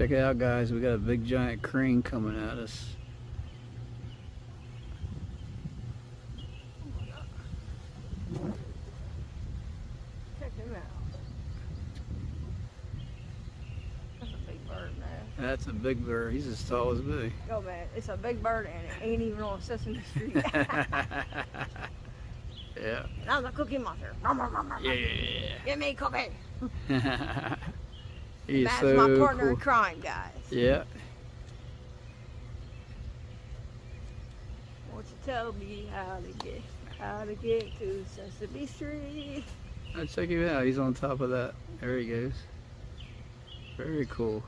Check it out, guys. We got a big giant crane coming at us. Check him out. That's a big bird, man. That's a big bird. He's as tall as me. Go, man. It's a big bird and it ain't even on Sesame Street. Yeah. And I'm the Cookie Monster. Yeah. Give me Cookie. He's That's so my partner in cool. crime, guys. Yeah. Won't you tell me how to get to Sesame Street? Check him out. He's on top of that. There he goes. Very cool.